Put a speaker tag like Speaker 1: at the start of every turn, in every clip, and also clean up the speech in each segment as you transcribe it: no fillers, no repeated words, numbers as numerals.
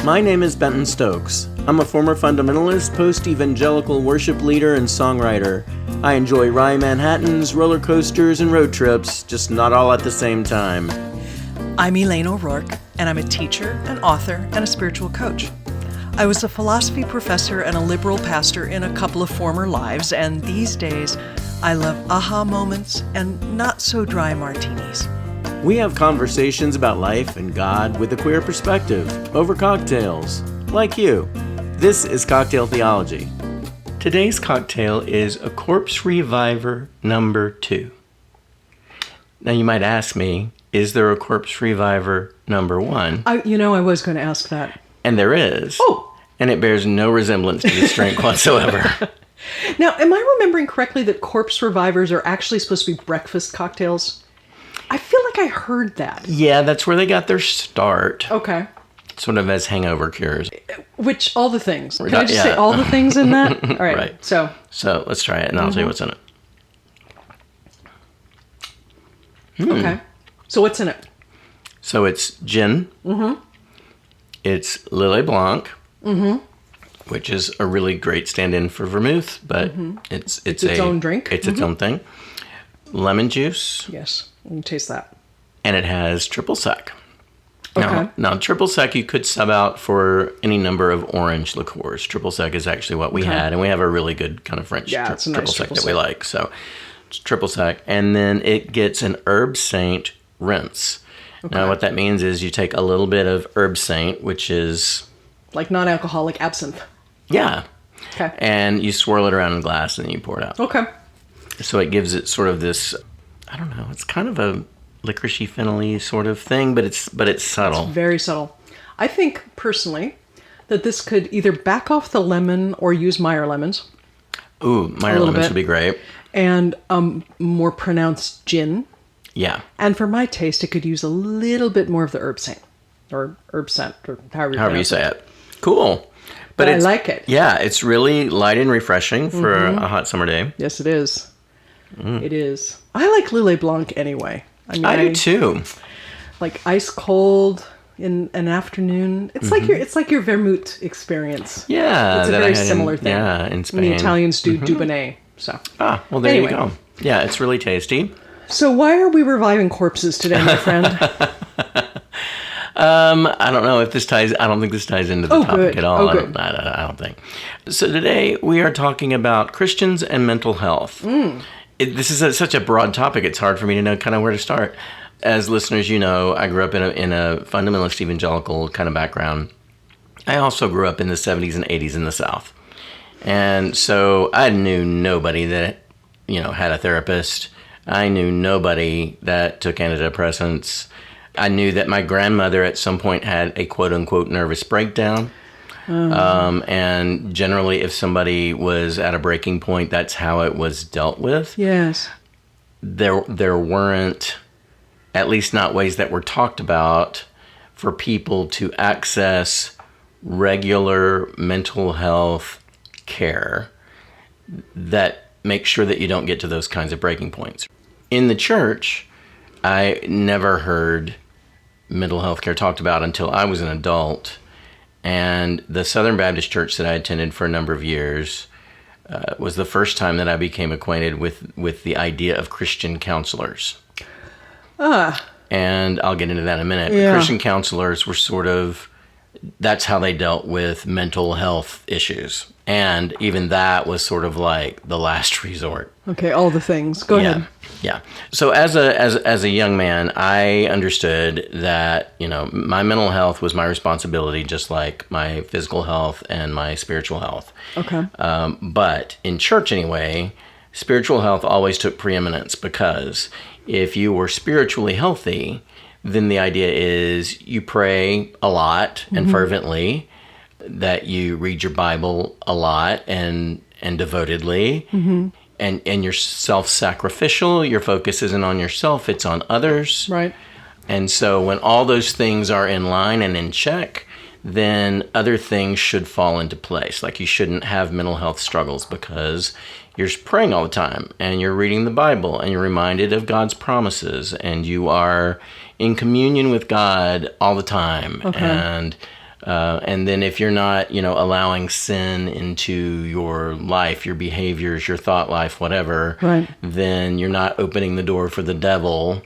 Speaker 1: My name is Benton Stokes. I'm a former fundamentalist, post-evangelical worship leader, and songwriter. I enjoy wry Manhattans, roller coasters, and road trips, just not all at the same time.
Speaker 2: I'm Elane O'Rourke, and I'm a teacher, an author, and a spiritual coach. I was a philosophy professor and a liberal pastor in a couple of former lives, and these days, I love aha moments and not-so-dry martinis.
Speaker 1: We have conversations about life and God with a queer perspective, over cocktails, like you. This is Cocktail Theology. Today's cocktail is a Corpse Reviver number 2. Now you might ask me, is there a Corpse Reviver number 1?
Speaker 2: I was going to ask that.
Speaker 1: And there is.
Speaker 2: Oh!
Speaker 1: And it bears no resemblance to this drink whatsoever.
Speaker 2: Now, am I remembering correctly that Corpse Revivers are actually supposed to be breakfast cocktails? I feel like I heard that.
Speaker 1: Yeah, that's where they got their start.
Speaker 2: Okay.
Speaker 1: Sort of as hangover cures.
Speaker 2: Which, all the things. Can I just say all the things in that? All right.
Speaker 1: Right.
Speaker 2: So
Speaker 1: let's try it, and I'll tell you what's in it.
Speaker 2: Okay. So what's in it?
Speaker 1: So it's gin. Mm-hmm. It's Lillet Blanc, which is a really great stand-in for vermouth, but it's its
Speaker 2: own drink.
Speaker 1: It's its own thing. Lemon juice.
Speaker 2: Yes. Let me taste that.
Speaker 1: And it has triple sec.
Speaker 2: Okay.
Speaker 1: Now, triple sec you could sub out for any number of orange liqueurs. Triple sec is actually what we had, and we have a really good kind of French
Speaker 2: it's a nice
Speaker 1: triple sec that
Speaker 2: sec.
Speaker 1: we like. So it's triple sec, and then it gets an herb saint rinse. Okay. Now, what that means is you take a little bit of herb saint, which is
Speaker 2: like non-alcoholic absinthe.
Speaker 1: Yeah.
Speaker 2: Okay.
Speaker 1: And you swirl it around in a glass, and then you pour it out.
Speaker 2: Okay.
Speaker 1: So it gives it sort of this, I don't know, it's kind of a licoricey, fennel-y sort of thing, but it's subtle.
Speaker 2: It's very subtle. I think, personally, that this could either back off the lemon or use Meyer lemons.
Speaker 1: Ooh, Meyer lemons would be great.
Speaker 2: And more pronounced gin.
Speaker 1: Yeah.
Speaker 2: And for my taste, it could use a little bit more of the herb saint. Or herb scent, or however you say
Speaker 1: it. Cool.
Speaker 2: But I like it.
Speaker 1: Yeah, it's really light and refreshing for a hot summer day.
Speaker 2: Yes, it is. It is. I like Lillet Blanc anyway.
Speaker 1: I do too.
Speaker 2: Like ice cold in an afternoon. It's like your vermouth experience.
Speaker 1: Yeah,
Speaker 2: it's a very similar thing.
Speaker 1: Yeah, in Spain.
Speaker 2: The Italians do Dubonnet. So.
Speaker 1: Well, there you go. Yeah, it's really tasty.
Speaker 2: So why are we reviving corpses today, my friend?
Speaker 1: I don't know if this ties. I don't think this ties into the topic at all.
Speaker 2: Good.
Speaker 1: I don't think. So today we are talking about Christians and mental health. This is such a broad topic. It's hard for me to know kind of where to start. As listeners, you know, I grew up in a fundamentalist evangelical kind of background. I also grew up in the 70s and 80s in the South, and so I knew nobody that had a therapist. I knew nobody that took antidepressants. I knew that my grandmother at some point had a quote-unquote nervous breakdown. And generally, if somebody was at a breaking point, that's how it was dealt with.
Speaker 2: Yes.
Speaker 1: There weren't, at least not ways that were talked about, for people to access regular mental health care that makes sure that you don't get to those kinds of breaking points. In the church, I never heard mental health care talked about until I was an adult. And the Southern Baptist Church that I attended for a number of years was the first time that I became acquainted with the idea of Christian counselors. And I'll get into that in a minute.
Speaker 2: Yeah.
Speaker 1: But Christian counselors were sort of, that's how they dealt with mental health issues. And even that was sort of like the last resort.
Speaker 2: Okay, all the things. Go ahead.
Speaker 1: Yeah. So as a young man, I understood that, my mental health was my responsibility, just like my physical health and my spiritual health.
Speaker 2: Okay.
Speaker 1: But in church anyway, spiritual health always took preeminence, because if you were spiritually healthy, then the idea is you pray a lot and fervently, that you read your Bible a lot and devotedly, and you're self-sacrificial. Your focus isn't on yourself, it's on others.
Speaker 2: Right.
Speaker 1: And so when all those things are in line and in check, then other things should fall into place. Like you shouldn't have mental health struggles because you're praying all the time and you're reading the Bible and you're reminded of God's promises and you are in communion with God all the time.
Speaker 2: Okay.
Speaker 1: And And then if you're not, allowing sin into your life, your behaviors, your thought life, whatever,
Speaker 2: right,
Speaker 1: then you're not opening the door for the devil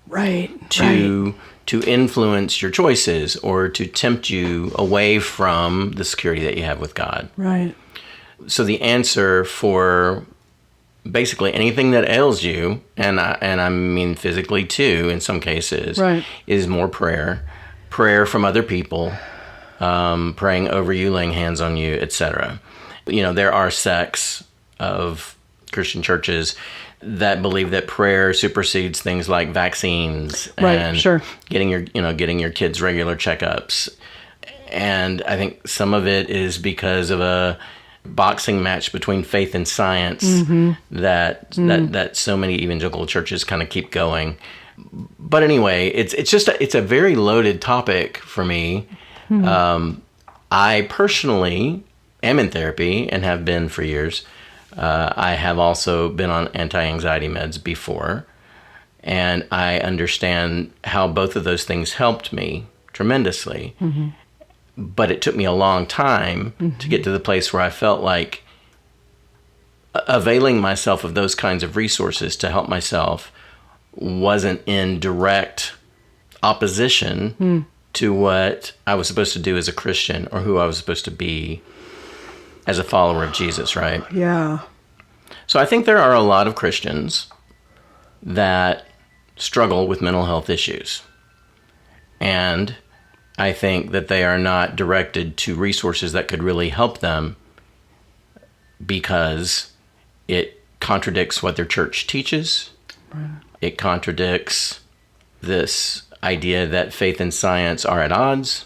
Speaker 2: right,
Speaker 1: to influence your choices or to tempt you away from the security that you have with God.
Speaker 2: right.
Speaker 1: So the answer for basically anything that ails you, and I mean physically too in some cases,
Speaker 2: right,
Speaker 1: is more prayer from other people, praying over you, laying hands on you, etc. There are sects of Christian churches that believe that prayer supersedes things like vaccines and
Speaker 2: sure,
Speaker 1: getting your kids regular checkups. And I think some of it is because of a boxing match between faith and science that so many evangelical churches kind of keep going. But anyway, it's a very loaded topic for me. I personally am in therapy and have been for years. I have also been on anti-anxiety meds before, and I understand how both of those things helped me tremendously. But it took me a long time to get to the place where I felt like availing myself of those kinds of resources to help myself wasn't in direct opposition to what I was supposed to do as a Christian or who I was supposed to be as a follower of Jesus, right?
Speaker 2: Yeah.
Speaker 1: So I think there are a lot of Christians that struggle with mental health issues. And I think that they are not directed to resources that could really help them because it contradicts what their church teaches. Right. It contradicts this idea that faith and science are at odds.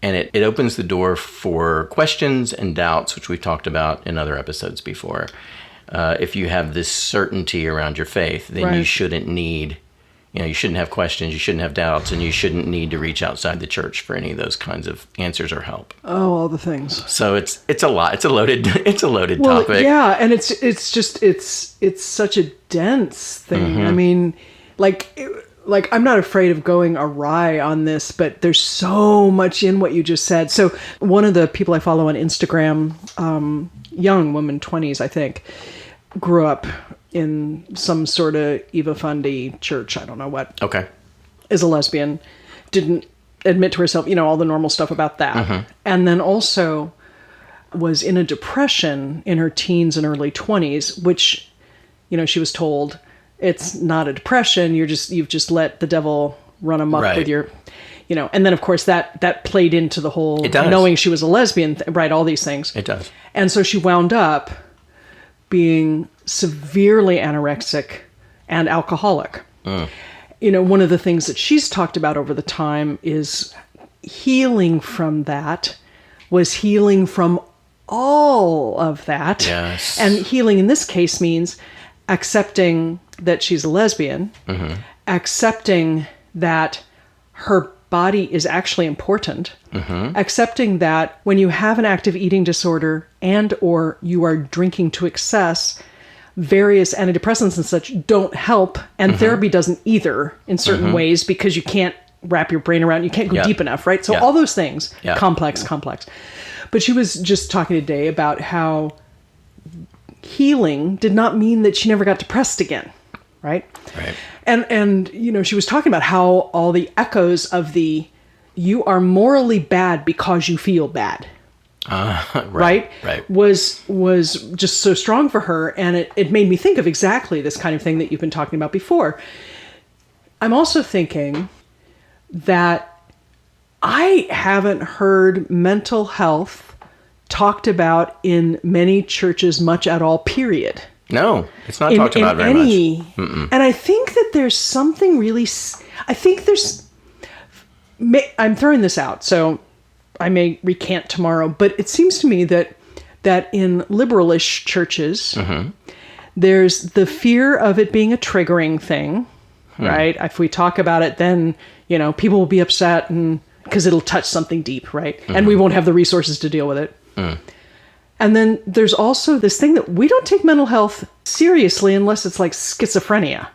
Speaker 1: And it opens the door for questions and doubts, which we've talked about in other episodes before. If you have this certainty around your faith, then you shouldn't need, you shouldn't have questions, you shouldn't have doubts, and you shouldn't need to reach outside the church for any of those kinds of answers or help.
Speaker 2: Oh, all the things.
Speaker 1: So it's a lot. It's a loaded topic.
Speaker 2: Yeah, and it's such a dense thing. I mean, like I'm not afraid of going awry on this, but there's so much in what you just said. So one of the people I follow on Instagram, young woman, 20s, I think, grew up in some sort of Eva Fundy church. I don't know what.
Speaker 1: Okay.
Speaker 2: Is a lesbian. Didn't admit to herself, all the normal stuff about that. And then also was in a depression in her teens and early 20s, which, she was told, it's not a depression. You've just let the devil run amok with your, and then of course that played into the whole knowing she was a lesbian, right? All these things.
Speaker 1: It does.
Speaker 2: And so she wound up being severely anorexic and alcoholic. One of the things that she's talked about over the time is healing from that was healing from all of that.
Speaker 1: Yes.
Speaker 2: And healing in this case means accepting that she's a lesbian, accepting that her body is actually important, accepting that when you have an active eating disorder and or you are drinking to excess, various antidepressants and such don't help, and therapy doesn't either in certain ways because you can't wrap your brain around, you can't go deep enough, right? So all those things, complex. But she was just talking today about how healing did not mean that she never got depressed again, right?
Speaker 1: Right.
Speaker 2: And she was talking about how all the echoes of the you are morally bad because you feel bad, right? Was just so strong for her, and it made me think of exactly this kind of thing that you've been talking about before. I'm also thinking that I haven't heard mental health talked about in many churches much at all, period.
Speaker 1: No, it's not talked about very much.
Speaker 2: And I think that there's something really, I'm throwing this out, so I may recant tomorrow, but it seems to me that in liberalish churches, there's the fear of it being a triggering thing, right? If we talk about it, then, people will be upset and because it'll touch something deep, right? And we won't have the resources to deal with it. And then there's also this thing that we don't take mental health seriously unless it's like schizophrenia.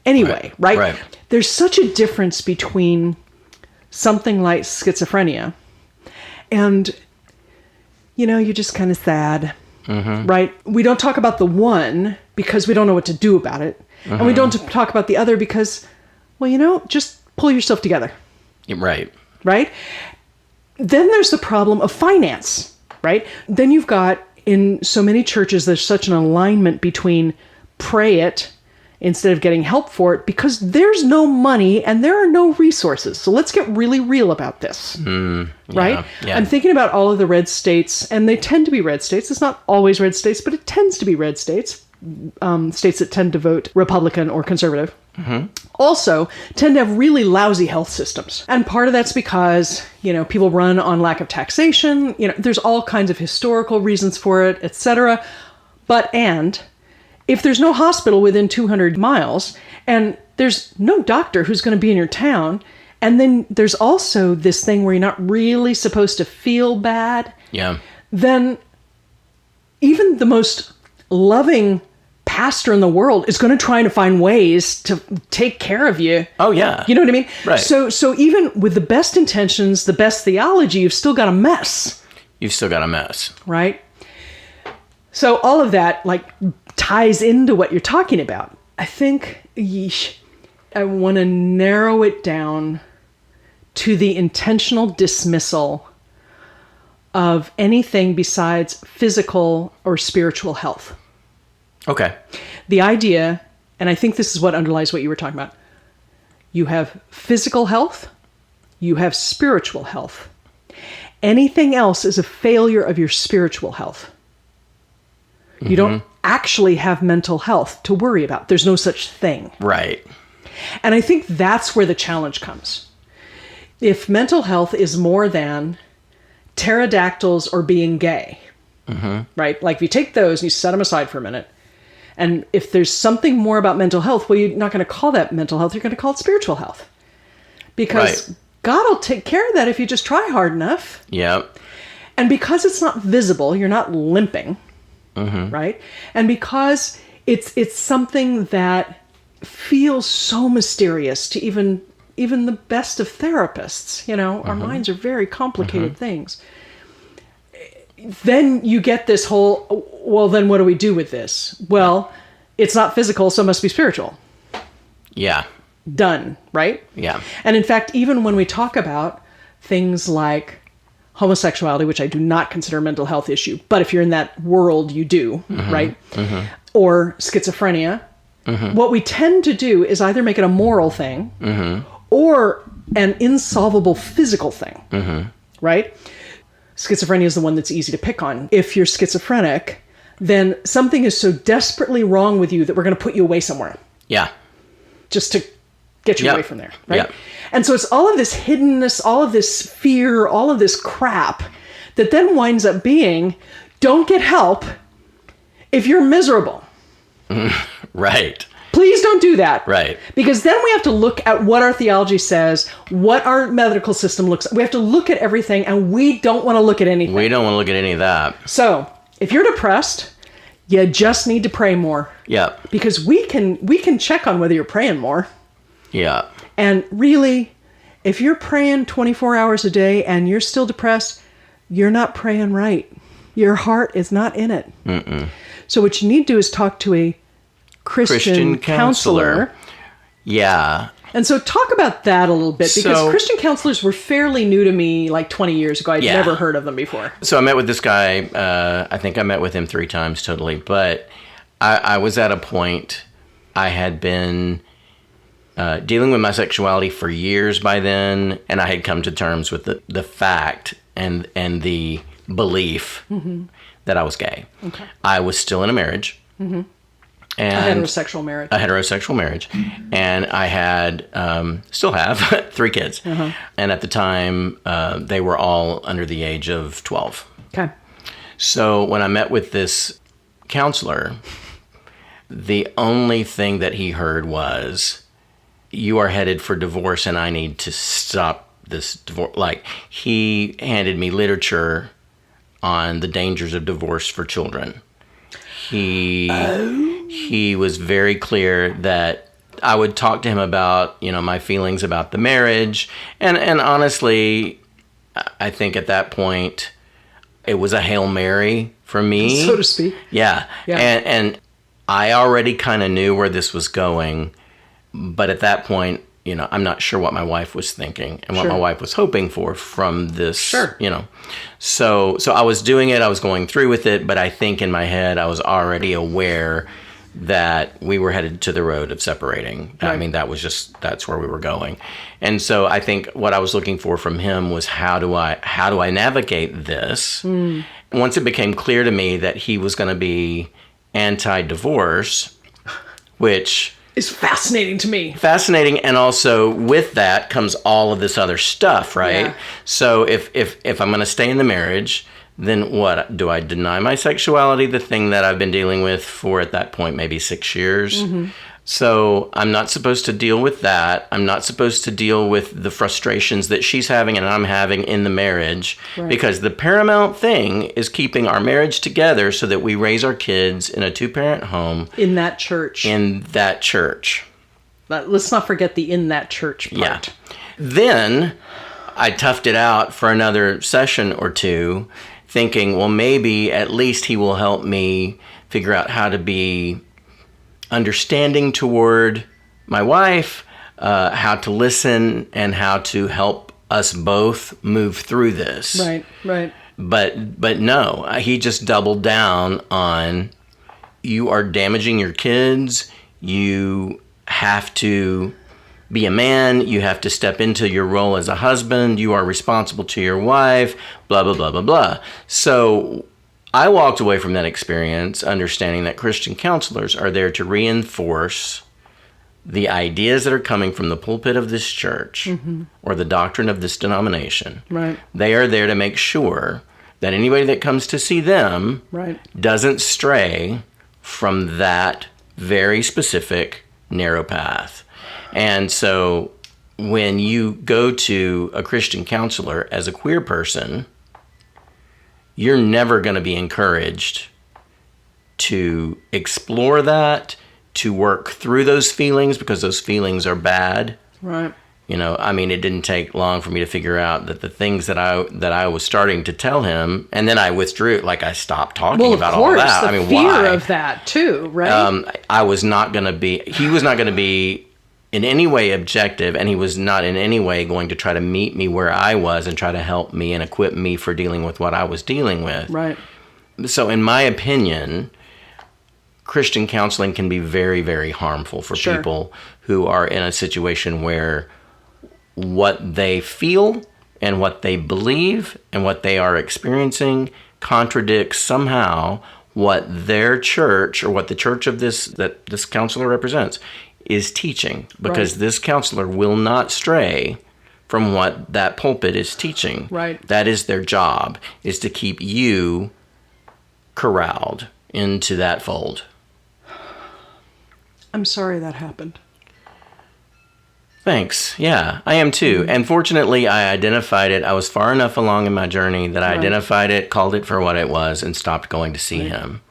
Speaker 2: Anyway, right? There's such a difference between something like schizophrenia And, you're just kind of sad, right? We don't talk about the one because we don't know what to do about it. And we don't talk about the other because, just pull yourself together.
Speaker 1: Right.
Speaker 2: Right? Then there's the problem of finance, right? Then you've got, in so many churches, there's such an alignment between pray it instead of getting help for it because there's no money and there are no resources. So let's get really real about this, right?
Speaker 1: Yeah.
Speaker 2: I'm thinking about all of the red states, and they tend to be red states. It's not always red states, but it tends to be red states. States that tend to vote Republican or conservative also tend to have really lousy health systems. And part of that's because, people run on lack of taxation. There's all kinds of historical reasons for it, etc. And if there's no hospital within 200 miles and there's no doctor who's going to be in your town, and then there's also this thing where you're not really supposed to feel bad, then even the most loving pastor in the world is going to try to find ways to take care of you.
Speaker 1: Oh, yeah.
Speaker 2: You know what I mean?
Speaker 1: Right.
Speaker 2: So even with the best intentions, the best theology, you've still got a mess.
Speaker 1: You've still got a mess.
Speaker 2: Right? So all of that, ties into what you're talking about. I think, I want to narrow it down to the intentional dismissal of anything besides physical or spiritual health.
Speaker 1: Okay.
Speaker 2: The idea, and I think this is what underlies what you were talking about, you have physical health, you have spiritual health. Anything else is a failure of your spiritual health. You don't actually have mental health to worry about. There's no such thing.
Speaker 1: Right.
Speaker 2: And I think that's where the challenge comes. If mental health is more than pterodactyls or being gay, right? Like if you take those and you set them aside for a minute, and if there's something more about mental health, well, you're not going to call that mental health. You're going to call it spiritual health. Because God will take care of that if you just try hard enough.
Speaker 1: Yep.
Speaker 2: And because it's not visible, you're not limping, right? And because it's something that feels so mysterious to even the best of therapists, our minds are very complicated things. Then you get this whole, well, then what do we do with this? Well, it's not physical, so it must be spiritual.
Speaker 1: Yeah.
Speaker 2: Done, right?
Speaker 1: Yeah.
Speaker 2: And in fact, even when we talk about things like homosexuality, which I do not consider a mental health issue, but if you're in that world, you do, right? Or schizophrenia, what we tend to do is either make it a moral thing or an insolvable physical thing, right? Schizophrenia is the one that's easy to pick on. If you're schizophrenic, then something is so desperately wrong with you that we're going to put you away somewhere.
Speaker 1: Yeah.
Speaker 2: Just to get you away from there, right?
Speaker 1: Yeah.
Speaker 2: And so it's all of this hiddenness, all of this fear, all of this crap that then winds up being, don't get help if you're miserable.
Speaker 1: Right.
Speaker 2: Please don't do that.
Speaker 1: Right.
Speaker 2: Because then we have to look at what our theology says, what our medical system looks like. We have to look at everything, and we don't want to look at anything.
Speaker 1: We don't want to look at any of that.
Speaker 2: So if you're depressed, you just need to pray more.
Speaker 1: Yeah.
Speaker 2: Because we can check on whether you're praying more.
Speaker 1: Yeah.
Speaker 2: And really, if you're praying 24 hours a day and you're still depressed, you're not praying right. Your heart is not in it. So what you need to do is talk to a Christian counselor.
Speaker 1: Yeah.
Speaker 2: And so talk about that a little bit, because Christian counselors were fairly new to me like 20 years ago. I'd never heard of them before.
Speaker 1: So I met with this guy. I think I met with him 3 times totally. But I was at a point, I had been dealing with my sexuality for years by then, and I had come to terms with the fact and the belief that I was gay. Okay. I was still in a marriage. And
Speaker 2: a heterosexual marriage.
Speaker 1: A heterosexual marriage. And I had, still have, 3 kids. And at the time, they were all under the age of 12.
Speaker 2: Okay.
Speaker 1: So when I met with this counselor, the only thing that he heard was, you are headed for divorce and I need to stop this divorce. Like, he handed me literature on the dangers of divorce for children. He was very clear that I would talk to him about, my feelings about the marriage. And honestly, I think at that point, it was a Hail Mary for me.
Speaker 2: So to speak.
Speaker 1: Yeah. And I already kind of knew where this was going. But at that point, I'm not sure what my wife was thinking and what my wife was hoping for from this, So I was doing it. I was going through with it. But I think in my head, I was already aware that we were headed to the road of separating. Right. I mean, that's where we were going. And so I think what I was looking for from him was how do I navigate this? Once it became clear to me that he was going to be anti-divorce, which
Speaker 2: is fascinating to me.
Speaker 1: Fascinating, and also with that comes all of this other stuff, right? Yeah. So if I'm going to stay in the marriage, then what? Do I deny my sexuality, the thing that I've been dealing with for, at that point, maybe 6 years? Mm-hmm. So I'm not supposed to deal with that. I'm not supposed to deal with the frustrations that she's having and I'm having in the marriage, because the paramount thing is keeping our marriage together so that we raise our kids in a 2-parent home. In that church. Let's not forget the in that church part. Yeah. Then I toughed it out for another session or two, thinking, well, maybe at least he will help me figure out how to be understanding toward my wife, how to listen, and how to help us both move through this. Right. But no, he just doubled down on, you are damaging your kids. You have to be a man. You have to step into your role as a husband. You are responsible to your wife, blah, blah, blah, blah, blah. So I walked away from that experience understanding that Christian counselors are there to reinforce the ideas that are coming from the pulpit of this church or the doctrine of this denomination. Right. They are there to make sure that anybody that comes to see them doesn't stray from that very specific narrow path. And so when you go to a Christian counselor as a queer person, you're never going to be encouraged to explore that, to work through those feelings, because those feelings are bad. Right. I mean, it didn't take long for me to figure out that the things that I was starting to tell him, and then I withdrew, like I stopped talking about all that. I mean, why? Well, of course, the fear of that too, right? He was not going to be in any way objective, and he was not in any way going to try to meet me where I was and try to help me and equip me for dealing with what I was dealing with. Right. So in my opinion, Christian counseling can be very, very harmful for people who are in a situation where what they feel and what they believe and what they are experiencing contradicts somehow what their church or what the church of that this counselor represents is teaching, because this counselor will not stray from what that pulpit is teaching. Right. That is their job, is to keep you corralled into that fold. I'm sorry that happened. Thanks. Yeah, I am too. And fortunately, I identified it. I was far enough along in my journey that I identified it, called it for what it was, and stopped going to see him.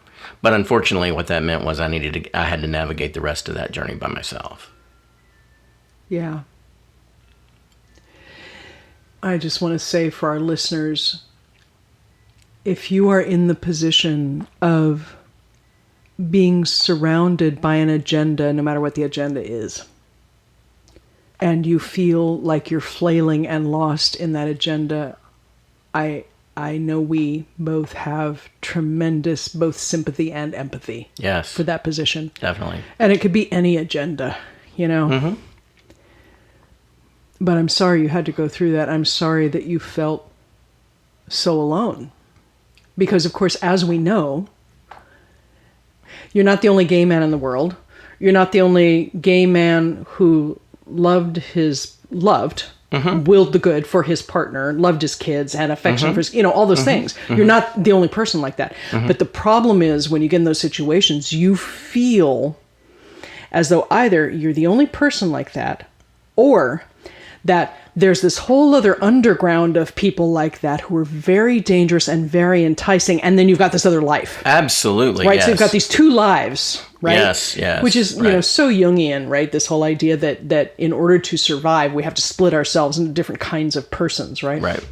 Speaker 1: But unfortunately, what that meant was I had to navigate the rest of that journey by myself. Yeah. I just want to say for our listeners, if you are in the position of being surrounded by an agenda, no matter what the agenda is, and you feel like you're flailing and lost in that agenda, I know we both have tremendous both sympathy and empathy for that position. Definitely. And it could be any agenda, Mm-hmm. But I'm sorry you had to go through that. I'm sorry that you felt so alone. Because, of course, as we know, you're not the only gay man in the world. You're not the only gay man who willed the good for his partner, loved his kids, had affection for his, all those things. You're not the only person like that. But the problem is when you get in those situations, you feel as though either you're the only person like that, or that there's this whole other underground of people like that who are very dangerous and very enticing. And then you've got this other life. Absolutely. Right. Yes. So you've got these two lives, right? Yes. Which is, so Jungian, right? This whole idea that in order to survive, we have to split ourselves into different kinds of persons, right? Right.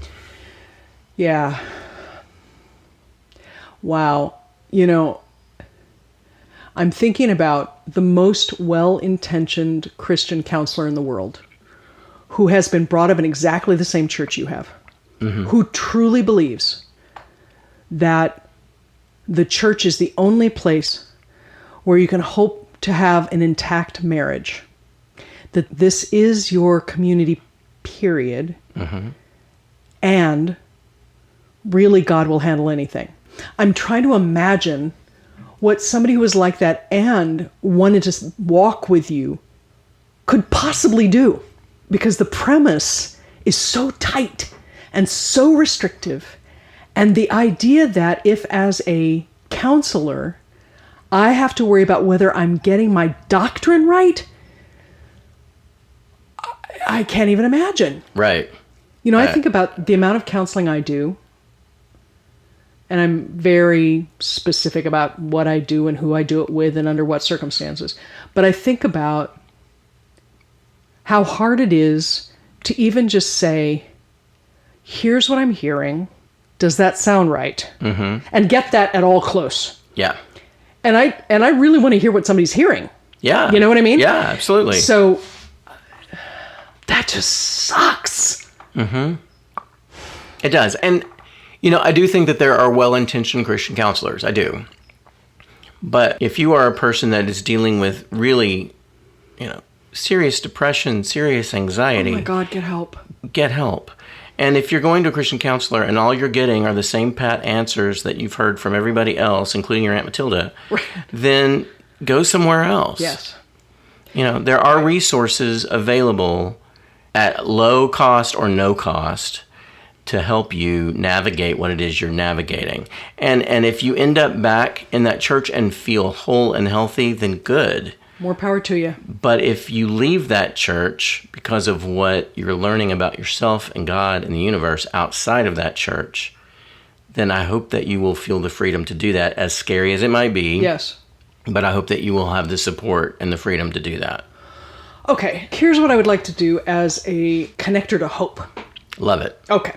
Speaker 2: Yeah. Wow. I'm thinking about the most well-intentioned Christian counselor in the world who has been brought up in exactly the same church you have, who truly believes that the church is the only place where you can hope to have an intact marriage, that this is your community, period, and really God will handle anything. I'm trying to imagine what somebody who was like that and wanted to walk with you could possibly do, because the premise is so tight and so restrictive. And the idea that if as a counselor, I have to worry about whether I'm getting my doctrine right, I can't even imagine.
Speaker 1: Right.
Speaker 2: I think about the amount of counseling I do, and I'm very specific about what I do and who I do it with and under what circumstances. But I think about how hard it is to even just say, here's what I'm hearing. Does that sound right? And get that at all close.
Speaker 1: Yeah.
Speaker 2: And I really want to hear what somebody's hearing.
Speaker 1: Yeah.
Speaker 2: You know what I mean?
Speaker 1: Yeah, absolutely.
Speaker 2: So that just sucks.
Speaker 1: It does. And, I do think that there are well-intentioned Christian counselors. I do. But if you are a person that is dealing with really, serious depression, serious anxiety.
Speaker 2: Oh my God, get help.
Speaker 1: Get help. And if you're going to a Christian counselor and all you're getting are the same pat answers that you've heard from everybody else, including your Aunt Matilda, then go somewhere else.
Speaker 2: Yes.
Speaker 1: There are resources available at low cost or no cost to help you navigate what it is you're navigating. And if you end up back in that church and feel whole and healthy, then good.
Speaker 2: More power to you.
Speaker 1: But if you leave that church because of what you're learning about yourself and God and the universe outside of that church, then I hope that you will feel the freedom to do that, as scary as it might be.
Speaker 2: Yes.
Speaker 1: But I hope that you will have the support and the freedom to do that.
Speaker 2: Okay, here's what I would like to do as a connector to hope.
Speaker 1: Love it.
Speaker 2: Okay.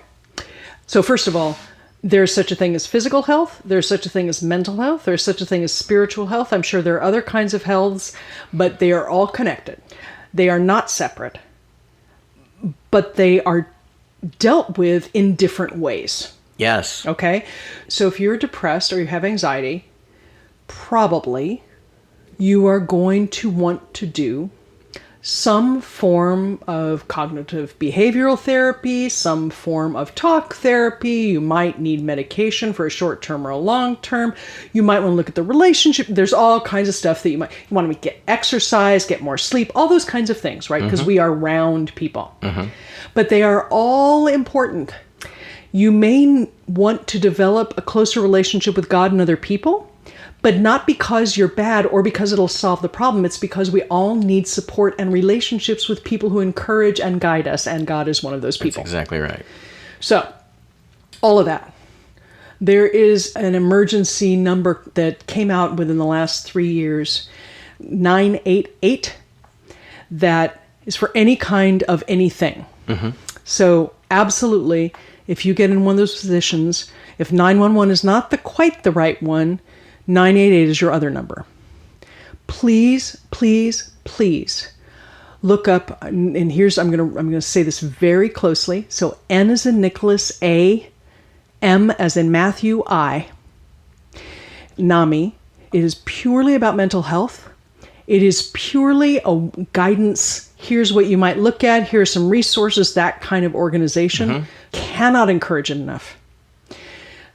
Speaker 2: So first of all, there's such a thing as physical health. There's such a thing as mental health. There's such a thing as spiritual health. I'm sure there are other kinds of healths, but they are all connected. They are not separate, but they are dealt with in different ways.
Speaker 1: Yes.
Speaker 2: Okay? So if you're depressed or you have anxiety, probably you are going to want to do some form of cognitive behavioral therapy, some form of talk therapy. You might need medication for a short term or a long term. You might want to look at the relationship. There's all kinds of stuff that you want to get exercise, get more sleep, all those kinds of things, right? Because we are round people. But they are all important. You may want to develop a closer relationship with God and other people, but not because you're bad or because it'll solve the problem. It's because we all need support and relationships with people who encourage and guide us, and God is one of those people.
Speaker 1: That's exactly right.
Speaker 2: So, all of that. There is an emergency number that came out within the last 3 years, 988, that is for any kind of anything. So, absolutely, if you get in one of those positions, if 911 is not quite the right one, 988 is your other number. Please, please, please look up, and here's, I'm gonna say this very closely. So N as in Nicholas, A, M as in Matthew, I. NAMI. It is purely about mental health. It is purely a guidance. Here's what you might look at. Here are some resources, that kind of organization. Cannot encourage it enough.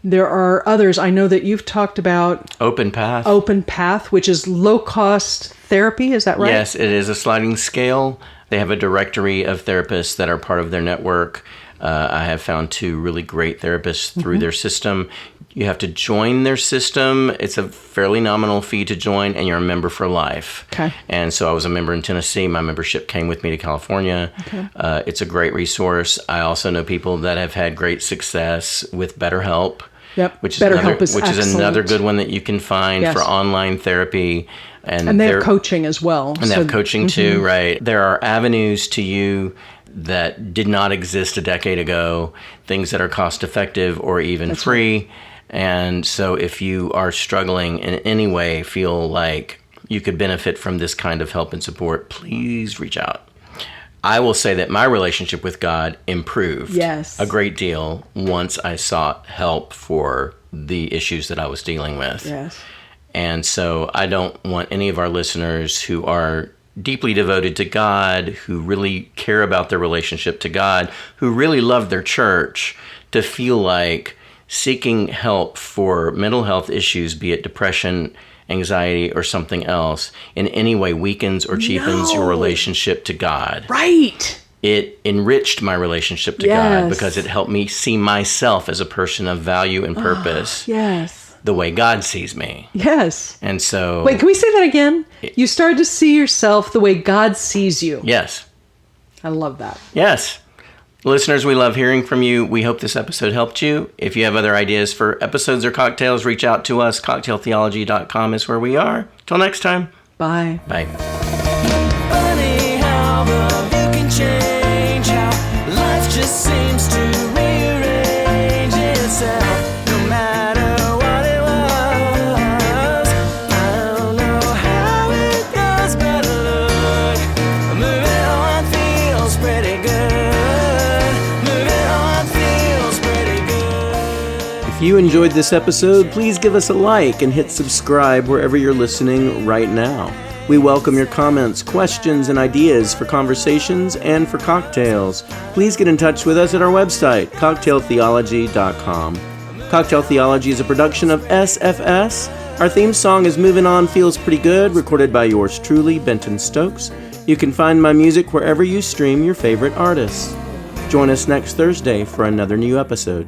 Speaker 2: There are others. I know that you've talked about
Speaker 1: Open Path.
Speaker 2: Open Path, which is low-cost therapy. Is that right?
Speaker 1: Yes, it is a sliding scale. They have a directory of therapists that are part of their network. I have found 2 really great therapists through their system. You have to join their system. It's a fairly nominal fee to join, and you're a member for life.
Speaker 2: Okay.
Speaker 1: And so I was a member in Tennessee. My membership came with me to California.
Speaker 2: Okay.
Speaker 1: It's a great resource. I also know people that have had great success with BetterHelp.
Speaker 2: Yep.
Speaker 1: Which is
Speaker 2: BetterHelp
Speaker 1: is another good one that you can find for online therapy.
Speaker 2: And they have coaching as well.
Speaker 1: And they have coaching too, right? There are avenues to you that did not exist a decade ago, things that are cost effective or even free. Right. And so if you are struggling in any way, feel like you could benefit from this kind of help and support, please reach out. I will say that my relationship with God improved a great deal once I sought help for the issues that I was dealing with.
Speaker 3: Yes.
Speaker 1: And so I don't want any of our listeners who are deeply devoted to God, who really care about their relationship to God, who really love their church, to feel like seeking help for mental health issues, be it depression, anxiety, or something else, in any way weakens or cheapens your relationship to God.
Speaker 3: Right.
Speaker 1: It enriched my relationship to God because it helped me see myself as a person of value and purpose. The way God sees me.
Speaker 3: Yes.
Speaker 1: And so...
Speaker 3: Wait, can we say that again? You started to see yourself the way God sees you.
Speaker 1: Yes.
Speaker 3: I love that.
Speaker 1: Yes. Listeners, we love hearing from you. We hope this episode helped you. If you have other ideas for episodes or cocktails, reach out to us. Cocktailtheology.com is where we are. Till next time.
Speaker 3: Bye.
Speaker 1: Bye.
Speaker 4: Funny how the view can change, how life just seems to rearrange itself, no matter what it was. I don't know how it goes, but look, moving on feels pretty good.
Speaker 1: If you enjoyed this episode, please give us a like and hit subscribe wherever you're listening right now. We welcome your comments, questions, and ideas for conversations and for cocktails. Please get in touch with us at our website, cocktailtheology.com. Cocktail Theology is a production of SFS. Our theme song is Moving On Feels Pretty Good, recorded by yours truly, Benton Stokes. You can find my music wherever you stream your favorite artists. Join us next Thursday for another new episode.